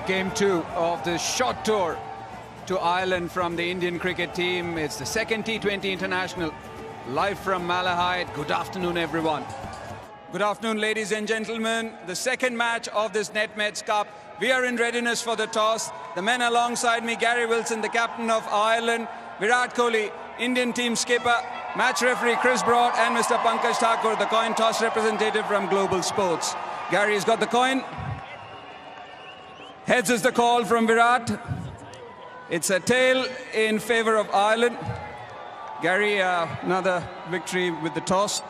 Game 2 of the short tour to Ireland from the Indian cricket team. It's the second T20 international, live from Malahide. Good afternoon, everyone. Good afternoon, ladies and gentlemen. The second match of this NetMeds Cup. We are in readiness for the toss. The men alongside me, Gary Wilson, the captain of Ireland, Virat Kohli, Indian team skipper, match referee Chris Broad, and Mr. Pankaj Thakur, the coin toss representative from Global Sports. Gary's got the coin. Heads is the call from Virat. It's a tail in favour of Ireland. Gary, another victory with the toss.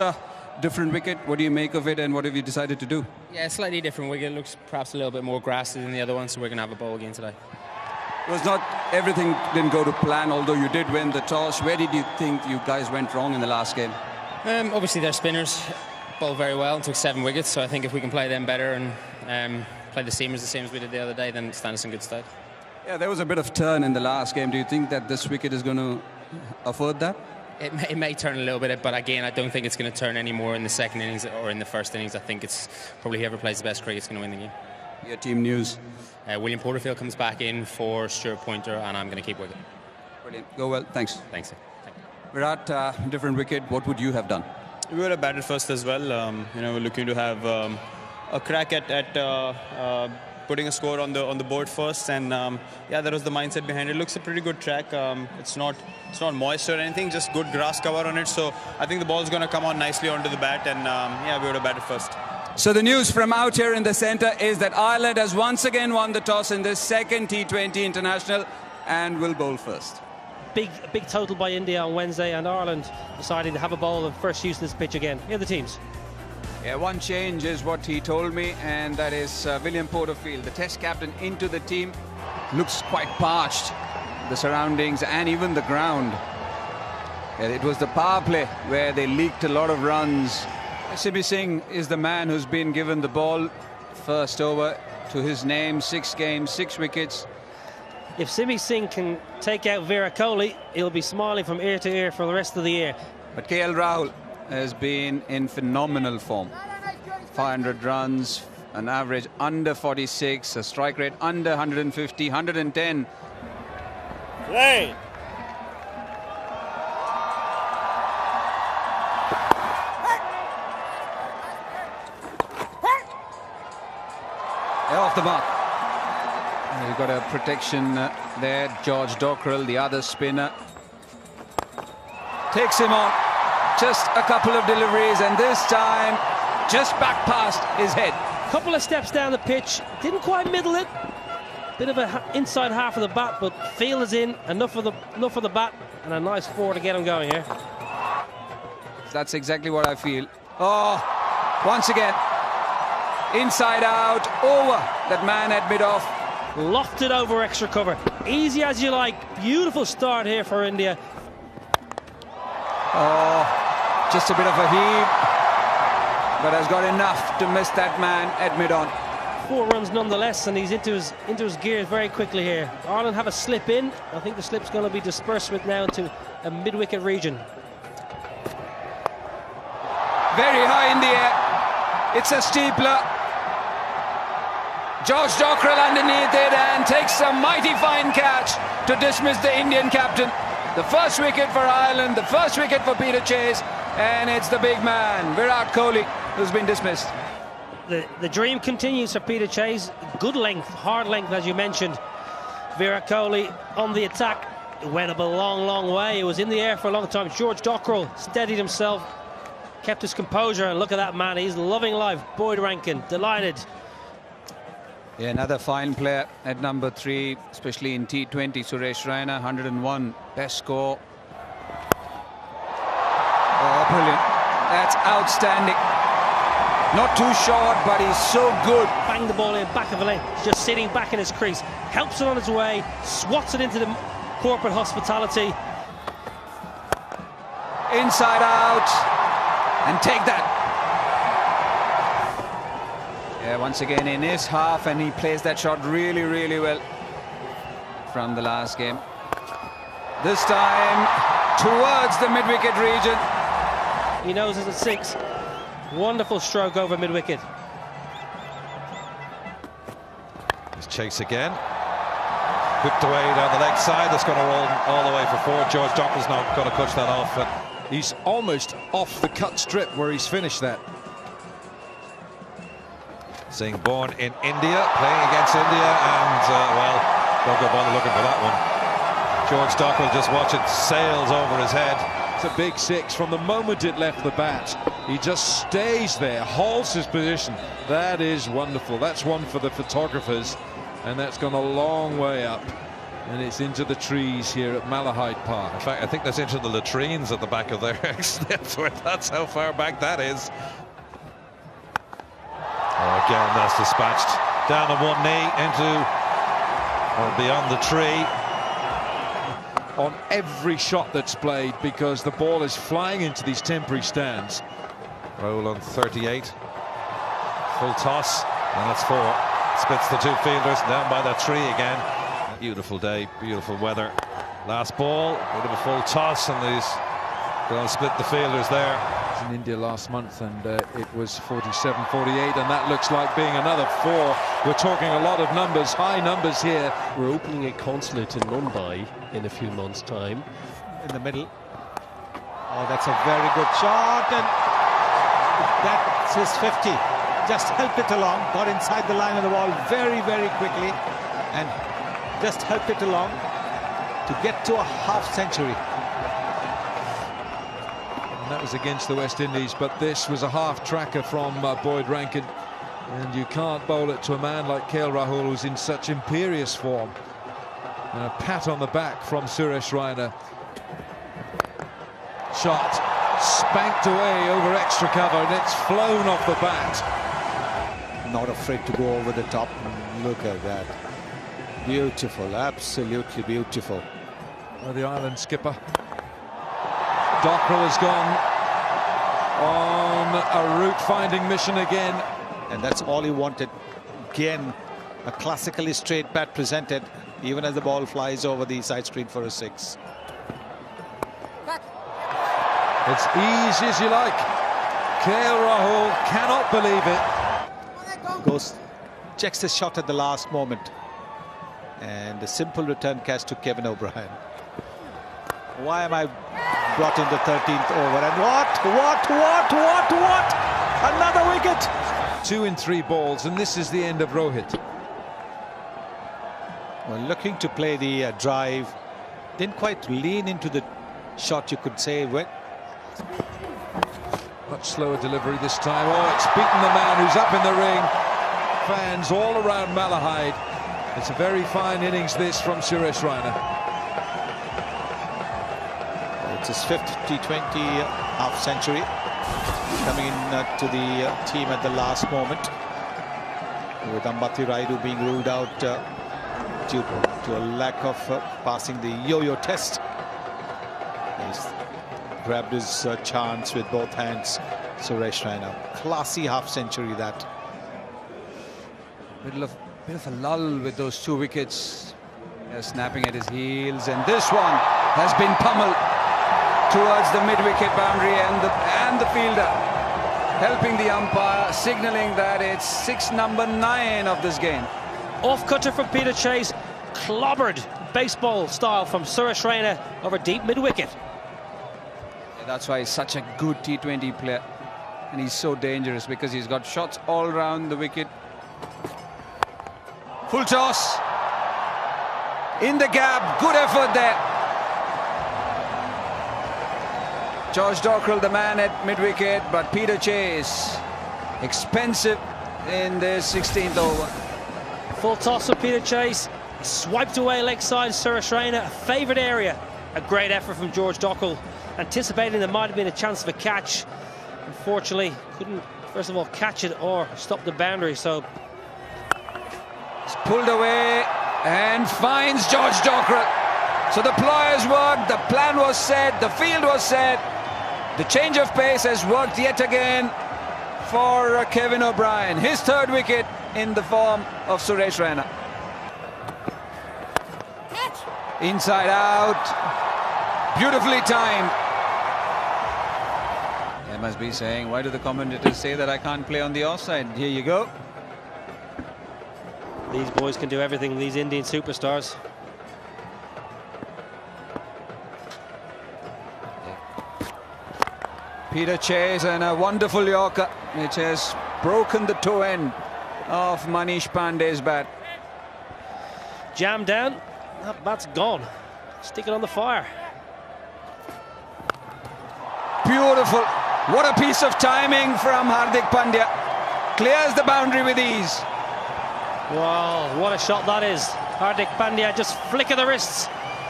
Different wicket. What do you make of it, and what have you decided to do? Yeah, slightly different wicket. Looks perhaps a little bit more grassy than the other one, so we're going to have a bowl again today. It was not everything didn't go to plan, although you did win the toss. Where did you think you guys went wrong in the last game? Obviously, their spinners bowled very well and took 7 wickets, so I think if we can play them better and play the seamers the same as we did the other day, then stand us in good stead. Yeah, there was a bit of turn in the last game. Do you think that this wicket is going to afford that? It may turn a little bit, but again, I don't think it's going to turn any more in the second innings or in the first innings. I think it's probably whoever plays the best cricket is going to win the game. Your team news? William Porterfield comes back in for Stuart Pointer, and I'm going to keep wicket. Brilliant. Go well. Thanks. Thanks. Sir. Virat, different wicket. What would you have done? We would have batted first as well. We're looking to have a crack at putting a score on the board first, and yeah, that was the mindset behind it. It looks a pretty good track. It's not moist or anything, just good grass cover on it. So I think the ball's going to come on nicely onto the bat, and yeah, we would have batted first. So the news from out here in the centre is that Ireland has once again won the toss in this second T20 international and will bowl first. Big total by India on Wednesday, and Ireland deciding to have a bowl of first use of this pitch again. Here are the teams. Yeah, one change is what he told me, and that is William Porterfield, the test captain, into the team. Looks quite parched, the surroundings and even the ground. Yeah, it was the power play where they leaked a lot of runs. Simi Singh is the man who's been given the ball first over to his name. 6 games, 6 wickets. If Simi Singh can take out Virat Kohli, he'll be smiling from ear to ear for the rest of the year. But KL Rahul has been in phenomenal form. 500 runs, an average under 46, a strike rate under 150, 110. Play. Off the mark. You've got a protection there. George Dockrell, the other spinner, takes him on. Just a couple of deliveries, and this time just back past his head. Couple of steps down the pitch, didn't quite middle it. Bit of a inside half of the bat, but field is in, enough of the bat, and a nice 4 to get him going here. That's exactly what I feel. Oh, once again, inside out, over that man at mid-off. Lofted over extra cover. Easy as you like. Beautiful start here for India. Oh, just a bit of a heave, but has got enough to miss that man at mid-on. 4 runs nonetheless, and he's into his gears very quickly here. Ireland have a slip in. I think the slip's going to be dispersed with now into a mid-wicket region. Very high in the air. It's a steepler. George Dockrell underneath it and takes a mighty fine catch to dismiss the Indian captain. The first wicket for Ireland, the first wicket for Peter Chase, and it's the big man, Virat Kohli, who's been dismissed. The dream continues for Peter Chase. Good length, hard length, as you mentioned. Virat Kohli on the attack. It went up a long way. It was in the air for a long time. George Dockrell steadied himself, kept his composure, and look at that man. He's loving life. Boyd Rankin, delighted. Yeah, another fine player at number 3, especially in T20. Suresh Raina, 101, best score. Oh, brilliant. That's outstanding. Not too short, but he's so good. Banged the ball in, back of the lane. He's just sitting back in his crease. Helps it on its way, swats it into the corporate hospitality. Inside out, and take that. Yeah, once again in his half, and he plays that shot really well from the last game. This time towards the mid-wicket region. He knows it's a 6. Wonderful stroke over mid-wicket. Chase again. Whipped away down the leg side. That's going to roll all the way for 4. George Dockrell's not going to cut that off. But he's almost off the cut strip where he's finished that. Singh born in India, playing against India, and well, don't go bother looking for that one. George Dockrell, just watch it, sails over his head. It's a big 6 from the moment it left the bat. He just stays there, holds his position. That is wonderful. That's one for the photographers, and that's gone a long way up. And it's into the trees here at Malahide Park. In fact, I think that's into the latrines at the back of their that's how far back that is. Oh, again, that's dispatched down on one knee into or beyond the tree. On every shot that's played, because the ball is flying into these temporary stands. Roll on 38. Full toss, and that's 4. Splits the 2 fielders down by that tree again. Beautiful day, beautiful weather. Last ball, bit of a full toss, and he's going to split the fielders there. In India last month, and it was 47-48, and that looks like being another 4. We're talking a lot of numbers, high numbers here. We're opening a consulate in Mumbai in a few months' time. In the middle. Oh, that's a very good shot, and that's his 50. Just helped it along, got inside the line of the ball very, very quickly, and just helped it along to get to a half century. That was against the West Indies, but this was a half tracker from Boyd Rankin, and you can't bowl it to a man like KL Rahul, who's in such imperious form. And a pat on the back from Suresh Raina. Shot spanked away over extra cover, and it's flown off the bat. Not afraid to go over the top. Look at that. Beautiful, absolutely beautiful. The Ireland skipper. Dockrell has gone on a route-finding mission again. And that's all he wanted. Again, a classically straight bat presented, even as the ball flies over the side screen for a 6. It's easy as you like. KL Rahul cannot believe it. Goes, checks the shot at the last moment. And a simple return catch to Kevin O'Brien. Why am I brought in the 13th over? And what? Another wicket! 2 in 3 balls, and this is the end of Rohit. Well, looking to play the drive. Didn't quite lean into the shot, you could say. Much slower delivery this time. Oh, it's beaten the man who's up in the ring. Fans all around Malahide. It's a very fine innings this from Suresh Raina. It's his 5th T20 half century, coming in to the team at the last moment, with Ambati Raidu being ruled out due to a lack of passing the yo-yo test. He's grabbed his chance with both hands. Suresh Raina, classy half century that. Bit of a lull with those 2 wickets. Snapping at his heels, and this one has been pummeled towards the mid-wicket boundary, and the fielder helping the umpire, signalling that it's number 9 of this game. Off cutter from Peter Chase, clobbered baseball style from Suresh Raina over deep mid-wicket. That's why he's such a good T20 player, and he's so dangerous because he's got shots all round the wicket. Full toss in the gap, good effort there. George Dockrell, the man at mid-wicket, but Peter Chase, expensive in this 16th over. Full toss of Peter Chase, swiped away leg side Suresh Raina, a favoured area. A great effort from George Dockrell, anticipating there might have been a chance of a catch. Unfortunately, couldn't, first of all, catch it or stop the boundary, so... It's pulled away and finds George Dockrell. So the pliers worked, the plan was set, the field was set. The change of pace has worked yet again for Kevin O'Brien. His 3rd wicket in the form of Suresh Raina. Inside out, beautifully timed. They must be saying, why do the commentators say that I can't play on the offside? Here you go. These boys can do everything, these Indian superstars. Peter Chase and a wonderful Yorker, which has broken the toe end of Manish Pandey's bat. Jam down, that bat's gone. Stick it on the fire. Beautiful. What a piece of timing from Hardik Pandya. Clears the boundary with ease. Wow, what a shot that is. Hardik Pandya just flick of the wrists.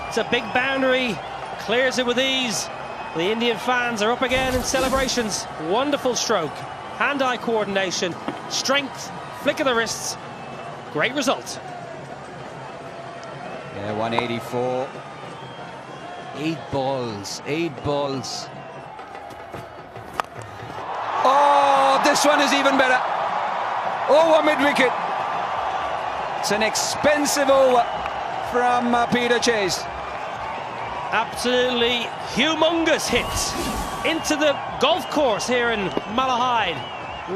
It's a big boundary, clears it with ease. The Indian fans are up again in celebrations. Wonderful stroke, hand-eye coordination, strength, flick of the wrists. Great result. Yeah, 184. 8 balls, 8 balls. Oh, this one is even better. Over mid-wicket. It's an expensive over from Peter Chase. Absolutely humongous hit into the golf course here in Malahide.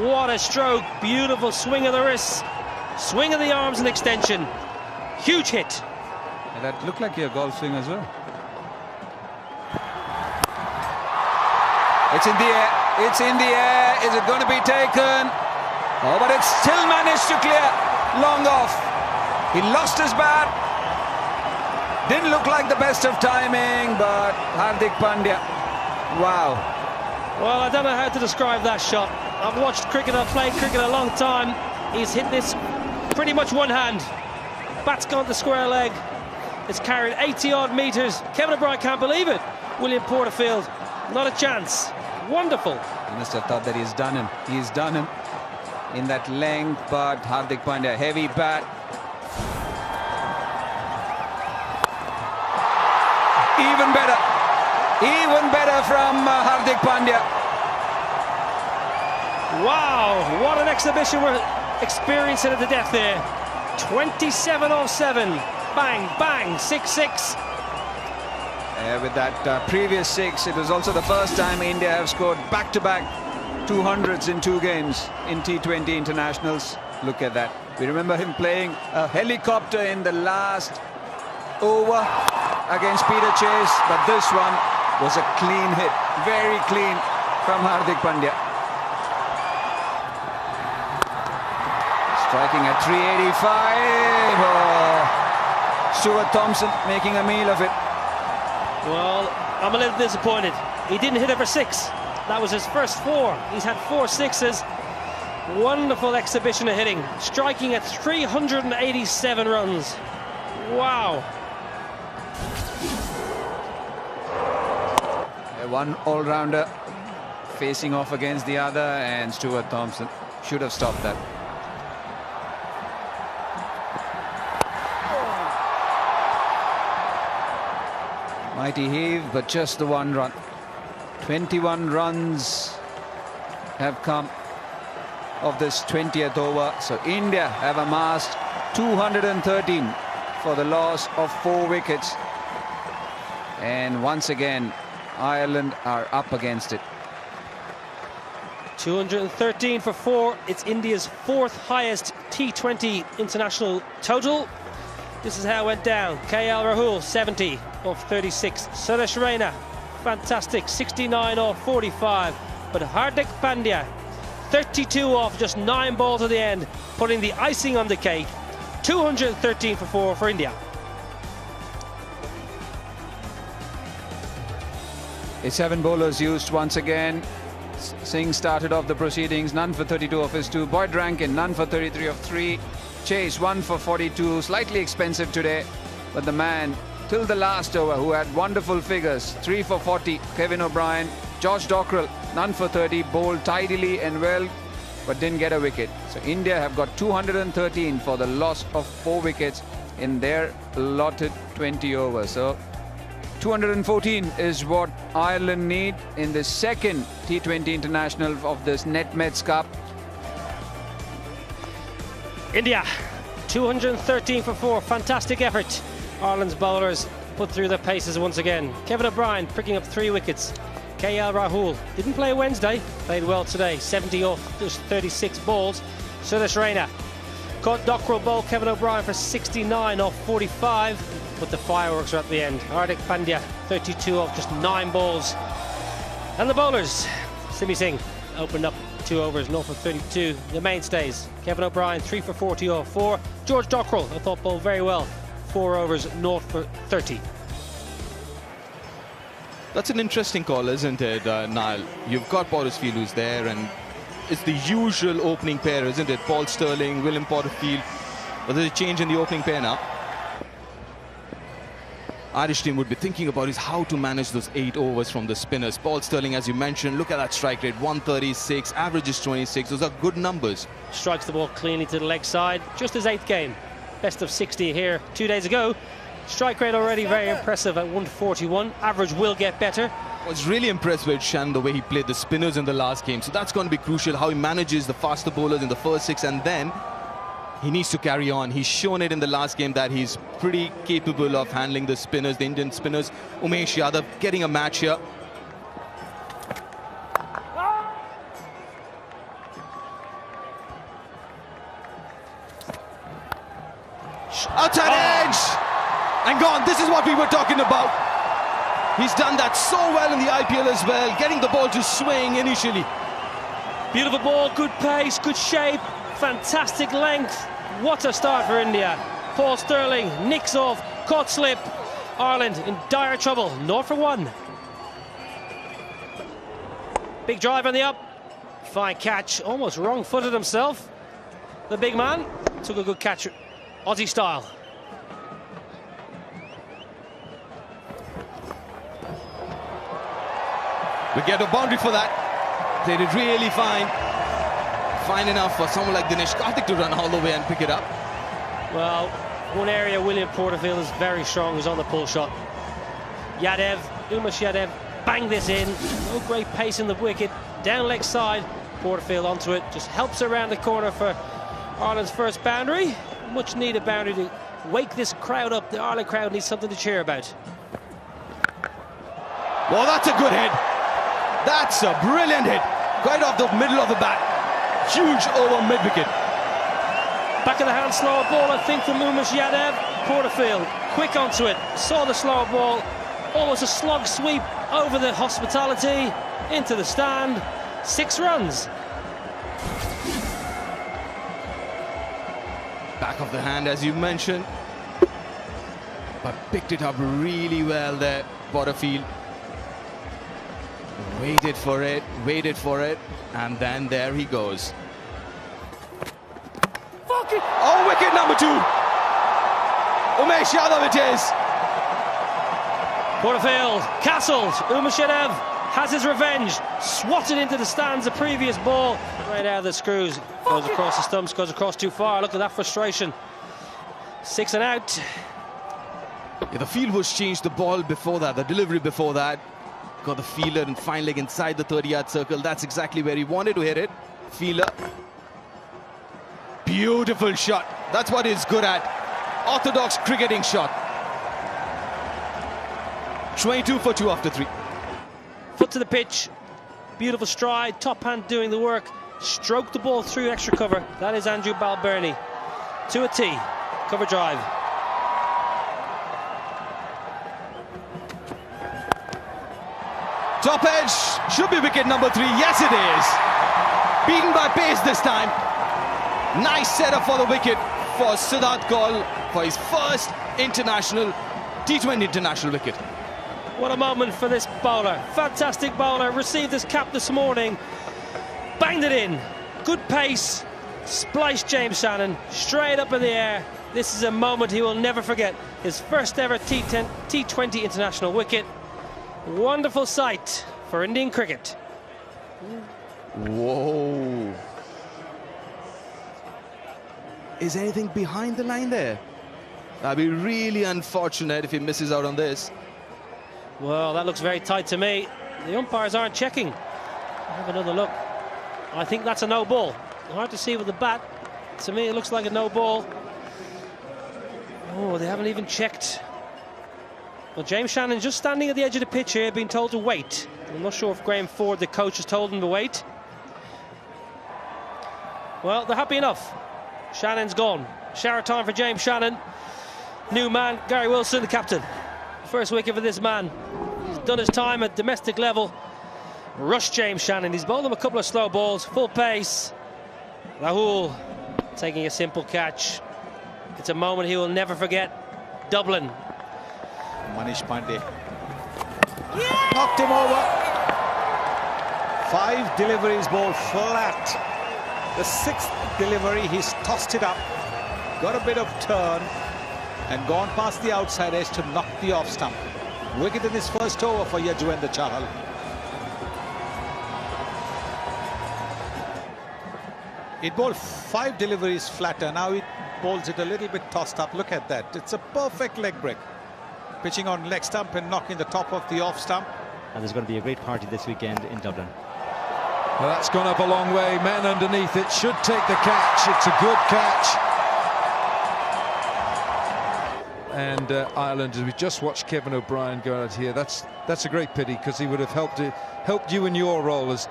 What a stroke, beautiful swing of the wrists, swing of the arms and extension. Huge hit. And that looked like your golf swing as well. It's in the air, it's in the air. Is it going to be taken? Oh, but it's still managed to clear long off. He lost his bat. Didn't look like the best of timing, but Hardik Pandya, wow. Well, I don't know how to describe that shot. I've watched cricket, I've played cricket a long time. He's hit this pretty much one hand. Bat's gone to square leg. It's carried 80-odd metres. Kevin O'Brien can't believe it. William Porterfield, not a chance. Wonderful. You must have thought that he's done him. He's done him in that length, but Hardik Pandya, heavy bat. Even better from Hardik Pandya. Wow, what an exhibition we're experiencing at the death there. 27 off 7, bang, bang, 6-6. With that previous 6, it was also the first time India have scored back-to-back 200s in 2 games in T20 internationals. Look at that. We remember him playing a helicopter in the last over against Peter Chase, but this one was a clean hit, very clean from Hardik Pandya. Striking at 385. Oh, Stuart Thompson making a meal of it. Well, I'm a little disappointed. He didn't hit it for 6. That was his first 4. He's had 4 sixes. Wonderful exhibition of hitting, striking at 387 runs. Wow. One all-rounder facing off against the other, and Stuart Thompson should have stopped that. Mighty heave, but just the 1 run. 21 runs have come of this 20th over. So India have amassed 213 for the loss of 4 wickets. And once again, Ireland are up against it. 213 for 4. It's India's 4th highest T20 international total. This is how it went down. KL Rahul, 70 off 36. Suresh Raina, fantastic, 69 off 45. But Hardik Pandya, 32 off just 9 balls at the end, putting the icing on the cake. 213 for 4 for India. It's 7 bowlers used once again. Singh started off the proceedings, none for 32 off his 2. Boyd Rankin, none for 33 off 3. Chase, 1 for 42. Slightly expensive today, but the man till the last over who had wonderful figures, 3 for 40. Kevin O'Brien. Josh Dockrell, none for 30. Bowled tidily and well, but didn't get a wicket. So India have got 213 for the loss of 4 wickets in their allotted 20 overs. So 214 is what Ireland need in the second T20 international of this Netmeds Cup. India, 213 for 4. Fantastic effort. Ireland's bowlers put through their paces once again. Kevin O'Brien picking up 3 wickets. KL Rahul didn't play Wednesday, played well today. 70 off just 36 balls. Suresh Raina, Caught Dockrell bowl Kevin O'Brien for 69 off 45, but the fireworks are at the end. Hardik Pandya 32 off just 9 balls. And the bowlers, Simi Singh opened up 2 overs, 0 for 32. The mainstays, Kevin O'Brien 3 for 40 off 4. George Dockrell, I thought, bowled very well, 4 overs, 0 for 30. That's an interesting call, isn't it, Niall? You've got Porterfield who's there, and it's the usual opening pair, isn't it? Paul Sterling, William Porterfield. But there's a change in the opening pair now. Irish team would be thinking about is how to manage those 8 overs from the spinners. Paul Sterling, as you mentioned, look at that strike rate, 136, average is 26. Those are good numbers. Strikes the ball cleanly to the leg side. Just his 8th game. Best of 60 here 2 days ago. Strike rate already very impressive at 141. Average will get better. I was really impressed with Shan, the way he played the spinners in the last game. So that's going to be crucial, how he manages the faster bowlers in the first 6, and then he needs to carry on. He's shown it in the last game that he's pretty capable of handling the spinners, the Indian spinners. Umesh Yadav getting a match here. Outside edge! And gone. This is what we were talking about. He's done that so well in the IPL as well, getting the ball to swing initially. Beautiful ball, good pace, good shape, fantastic length. What a start for India. Paul Sterling nicks off, caught slip. Ireland in dire trouble, 0 for 1. Big drive on the up. Fine catch, almost wrong-footed himself. The big man took a good catch, Aussie style. We get a boundary for that. They did really fine. Fine enough for someone like Dinesh Karthik to run all the way and pick it up. Well, one area William Porterfield is very strong is on the pull shot. Umesh Yadav banged this in. No great pace in the wicket. Down leg side. Porterfield onto it. Just helps around the corner for Ireland's first boundary. Much needed boundary to wake this crowd up. The Ireland crowd needs something to cheer about. Well, that's a good hit. That's a brilliant hit. Right off the middle of the bat. Huge over mid-wicket. Back of the hand, slower ball, I think, from Umesh Yadav. Porterfield, quick onto it. Saw the slower ball. Almost a slog sweep over the hospitality. Into the stand. 6 runs. Back of the hand, as you mentioned. But picked it up really well there, Porterfield. Waited for it, and then there he goes. Oh, wicket number 2. Umesh Yadav it is. Porterfield, castled. Umesh Yadav has his revenge. Swatted into the stands the previous ball. Right out of the screws. Goes across the stumps, goes across too far. Look at that frustration. 6 and out. Yeah, the field was changed, the ball before that, the delivery before that. Got the fielder and fine leg inside the 30-yard circle. That's exactly where he wanted to hit it. Fielder. Beautiful shot. That's what he's good at. Orthodox cricketing shot. 22 for 2 after 3. Foot to the pitch. Beautiful stride. Top hand doing the work. Stroked the ball through extra cover. That is Andrew Balbirnie. To a tee. Cover drive. Top edge, should be wicket number 3. Yes, it is. Beaten by pace this time. Nice setup for the wicket for Siddharth Kaul for his first international T20 international wicket. What a moment for this bowler. Fantastic bowler. Received his cap this morning. Banged it in. Good pace. Spliced James Shannon straight up in the air. This is a moment he will never forget. His first ever T20 international wicket. Wonderful sight for Indian cricket. Whoa. Is anything behind the line there? That'd be really unfortunate if he misses out on this. Well, that looks very tight to me. The umpires aren't checking. Have another look. I think that's a no ball. Hard to see with the bat. To me, it looks like a no ball. Oh, they haven't even checked. Well, James Shannon just standing at the edge of the pitch here, being told to wait. I'm not sure if Graham Ford, the coach, has told him to wait. Well, they're happy enough. Shannon's gone. Shower time for James Shannon. New man, Gary Wilson, the captain. First wicket for this man. He's done his time at domestic level. Rush James Shannon. He's bowled him a couple of slow balls, full pace. Rahul taking a simple catch. It's a moment he will never forget. Dublin. Manish Pandey. Knocked him over. 5 deliveries bowled flat. The 6th delivery, he's tossed it up, got a bit of turn, and gone past the outside edge to knock the off stump. Wicket in his first over for Yajwendra Chahal. It bowled 5 deliveries flatter. Now it bowls it a little bit tossed up. Look at that. It's a perfect leg break. Pitching on leg stump and knocking the top of the off stump. And there's going to be a great party this weekend in Dublin. Well, that's gone up a long way. Man underneath it should take the catch. It's a good catch. And Ireland, as we just watched Kevin O'Brien go out here, that's a great pity, because he would have helped you in your role as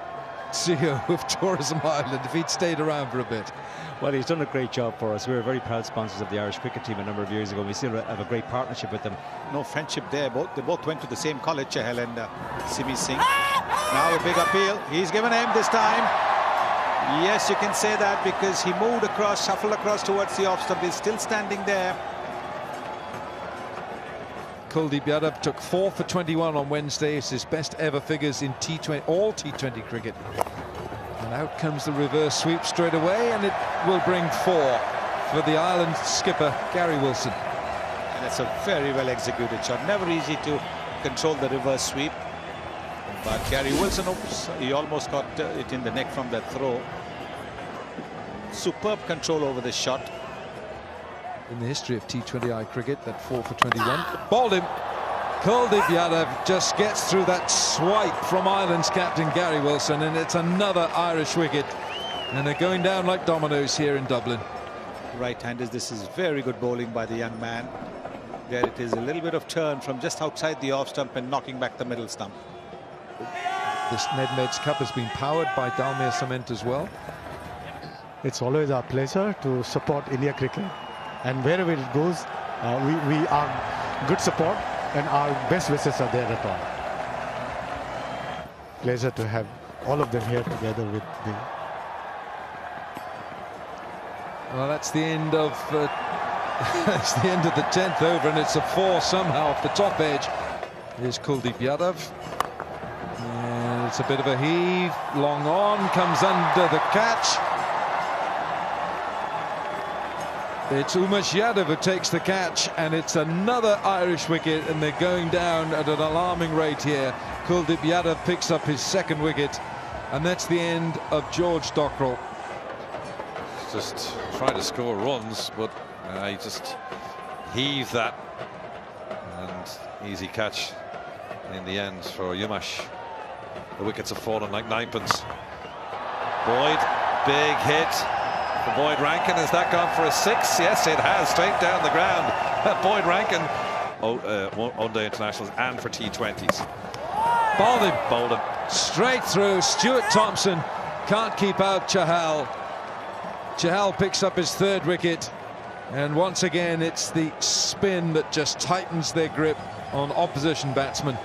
CEO of Tourism Ireland if he'd stayed around for a bit. Well, he's done a great job for us. We were very proud sponsors of the Irish cricket team a number of years ago. We still have a great partnership with them. No friendship there. They both went to the same college, Chahal and Simi Singh. Now a big appeal. He's given him this time. Yes, you can say that, because he moved across, shuffled across towards the off stump. He's still standing there. Kuldeep Yadav took 4 for 21 on Wednesday. It's his best ever figures in all T20 cricket. And out comes the reverse sweep straight away, and it will bring 4 for the Ireland skipper, Gary Wilson. And it's a very well executed shot. Never easy to control the reverse sweep. But Gary Wilson, oops, he almost got it in the neck from that throw. Superb control over this shot. In the history of T20I cricket, that 4 for 21. Bowled him. Kuldeep Yadav just gets through that swipe from Ireland's captain Gary Wilson, and it's another Irish wicket. And they're going down like dominoes here in Dublin. Right-handers, this is very good bowling by the young man. There it is, a little bit of turn from just outside the off stump and knocking back the middle stump. This Nedmeds Cup has been powered by Dalmia Cement as well. It's always our pleasure to support India cricket, and wherever it goes, we are good support, and our best wishes are there at all. Pleasure to have all of them here together with me. Well, that's the end of that's the end of the 10th over, and it's a 4 somehow off the top edge. Here's Kuldeep Yadav. And it's a bit of a heave. Long on, comes under the catch. It's Umesh Yadav who takes the catch, and it's another Irish wicket, and they're going down at an alarming rate here. Kuldeep Yadav picks up his 2nd wicket, and that's the end of George Dockrell. Just trying to score runs, but he just heaved that, and easy catch in the end for Umesh. The wickets have fallen like ninepence. Boyd, big hit for Boyd Rankin. Has that gone for a 6? Yes, it has, straight down the ground. Boyd Rankin, one-day internationals and for T20s. Bowled him straight through. Stuart Thompson can't keep out Chahal. Chahal picks up his 3rd wicket, and once again it's the spin that just tightens their grip on opposition batsmen.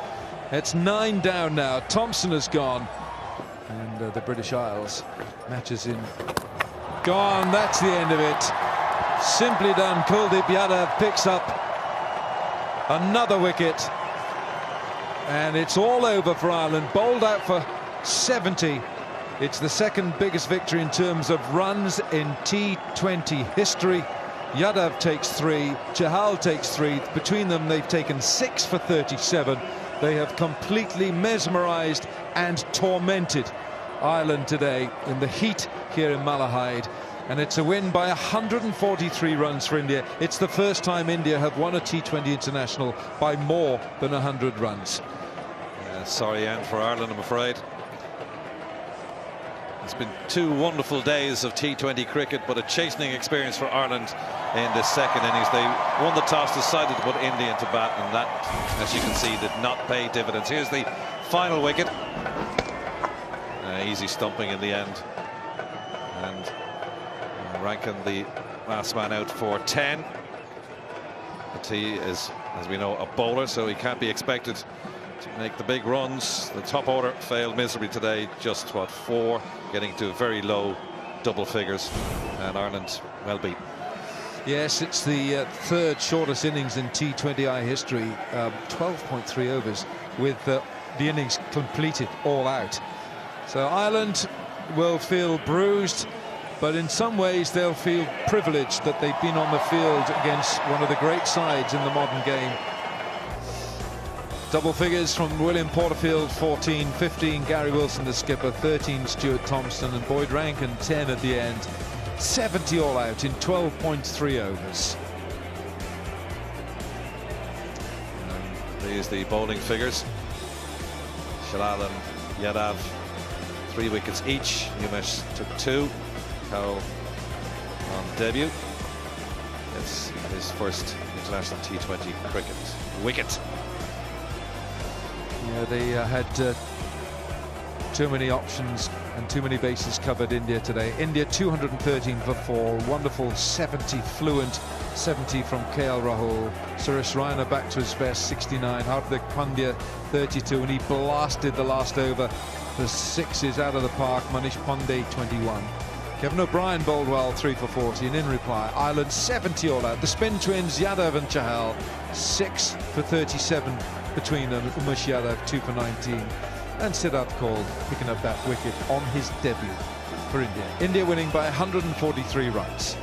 It's 9 down now. Thompson has gone, and the British Isles matches in. Gone. That's the end of it. Simply done. Kuldeep Yadav picks up another wicket, and it's all over for Ireland. Bowled out for 70. It's the 2nd biggest victory in terms of runs in T20 history. Yadav takes 3, Chahal takes 3. Between them, they've taken 6 for 37. They have completely mesmerised and tormented Ireland today in the heat here in Malahide. And it's a win by 143 runs for India. It's the first time India have won a T20 international by more than 100 runs. Sorry end for Ireland, I'm afraid. It's been 2 wonderful days of T20 cricket, but a chastening experience for Ireland in this 2nd innings. They won the toss, decided to put India into bat, and that, as you can see, did not pay dividends. Here's the final wicket. Easy stumping in the end. And Rankin, the last man out for 10. But he is, as we know, a bowler, so he can't be expected to make the big runs. The top order failed miserably today, just what, 4, getting to very low double figures, and Ireland well beat. Yes, it's the third shortest innings in T20I history, 12.3 overs, with the innings completed all out. So Ireland will feel bruised, but in some ways they'll feel privileged that they've been on the field against one of the great sides in the modern game. Double figures from William Porterfield, 14, 15 Gary Wilson the skipper, 13 Stuart Thompson, and Boyd Rankin 10 at the end. 70 all out in 12.3 overs. And these the bowling figures. Shalal and Yadav 3 wickets each. Umesh took 2. Cowell on debut. It's his first international T20 cricket wicket. Yeah, they had too many options and too many bases covered, India, today. India 213 for 4, wonderful 70, fluent 70 from KL Rahul. Suresh Raina back to his best, 69. Hardik Pandya 32, and he blasted the last over. The 6s out of the park. Manish Pandey 21. Kevin O'Brien bowled well, 3 for 40, and in reply, Ireland 70 all out. The spin twins, Yadav and Chahal, 6 for 37 between them. Umesh Yadav 2 for 19. And Siddharth Kaul picking up that wicket on his debut for India. India winning by 143 runs.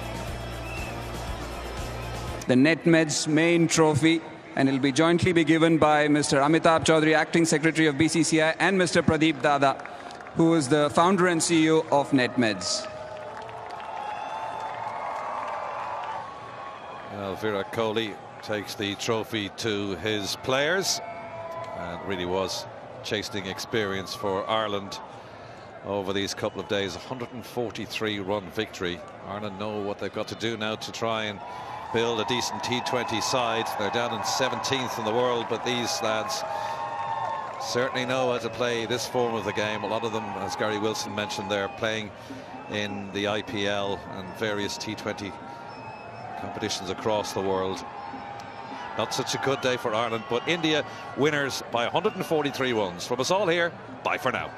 The NetMeds main trophy, and it'll be jointly be given by Mr. Amitabh Chaudhary, Acting Secretary of BCCI, and Mr. Pradeep Dada, who is the founder and CEO of NetMeds. Well, Virat Kohli takes the trophy to his players, and really was chastening experience for Ireland over these couple of days. 143 run victory. Ireland know what they've got to do now to try and build a decent T20 side. They're down in 17th in the world, but these lads certainly know how to play this form of the game. A lot of them, as Gary Wilson mentioned, they're playing in the IPL and various T20 competitions across the world. Not such a good day for Ireland, but India winners by 143 runs. From us all here, bye for now.